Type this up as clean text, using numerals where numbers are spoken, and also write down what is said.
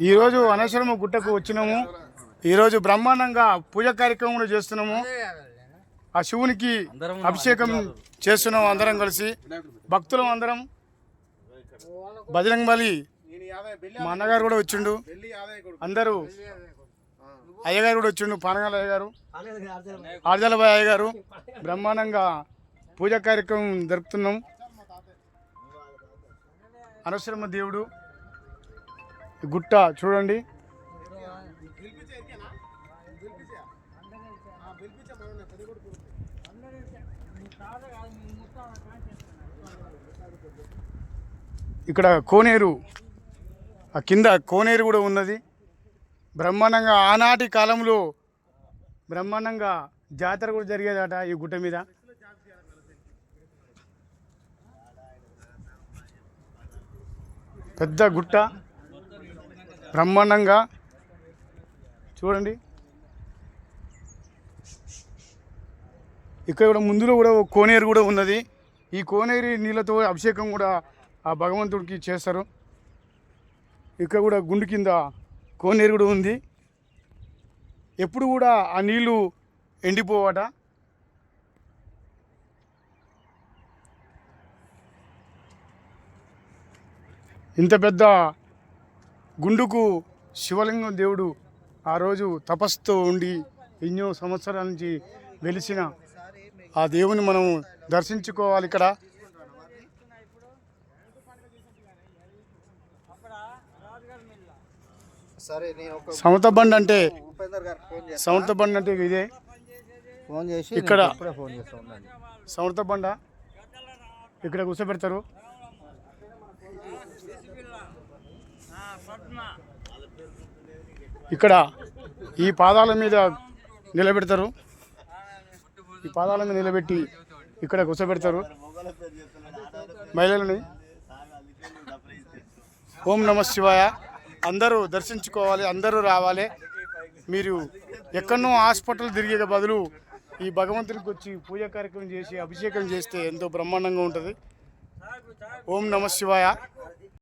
ఈరోజు అనేశ్వరమ్మ గుట్టకు వచ్చినాము. ఈరోజు బ్రహ్మాండంగా పూజ కార్యక్రమం చేస్తున్నాము. ఆ శివునికి అభిషేకం చేస్తున్నాము. అందరం కలిసి భక్తులం అందరం. బజరంగ్ బలి మా అన్నగారు కూడా వచ్చిండు. అందరూ అయ్యగారు కూడా వచ్చిండు. పానగాల అయ్యగారు, ఆర్జాలబాయ్ అయ్యగారు. బ్రహ్మాండంగా పూజ కార్యక్రమం జరుపుతున్నాం. అనేశ్వరమ్మ దేవుడు గుట్ట చూడండి. ఇక్కడ కోనేరు, ఆ కింద కోనేరు కూడా ఉన్నది. బ్రహ్మాండంగా ఆనాటి కాలంలో బ్రహ్మాండంగా జాతర కూడా జరిగేదట ఈ గుట్ట మీద. పెద్ద గుట్ట బ్రహ్మాండంగా చూడండి. ఇక్కడ కూడా ముందులో కూడా కోనేరు కూడా ఉన్నది. ఈ కోనేరు నీళ్ళతో అభిషేకం కూడా ఆ భగవంతుడికి చేస్తారు. ఇక్కడ కూడా గుండు కింద కోనేరు కూడా ఉంది. ఎప్పుడు కూడా ఆ నీళ్ళు ఎండిపోవట. ఇంత పెద్ద గుండుకు శివలింగం దేవుడు ఆ రోజు తపస్సుతో ఉండి ఎన్నో సంవత్సరాల నుంచి వెలిసిన ఆ దేవుని మనం దర్శించుకోవాలి. ఇక్కడ సముద్ర బండ్ అంటే ఇదే. ఇక్కడ సముద్ర బండ ఇక్కడ కూర్చోబెడతారు. ఇక్కడ ఈ పాదాల మీద నిలబెడతారు. ఈ పాదాల మీద నిలబెట్టి ఇక్కడ కూర్చోబెడతారు మహిళలని. ఓం నమః శివాయ. అందరూ దర్శించుకోవాలి, అందరూ రావాలి. మీరు ఎక్కడనో హాస్పిటల్ తిరిగే బదులు ఈ భగవంతునికి వచ్చి పూజ కార్యక్రమం చేసి అభిషేకం చేస్తే ఎంతో బ్రహ్మాండంగా ఉంటుంది. ఓం నమః శివాయ.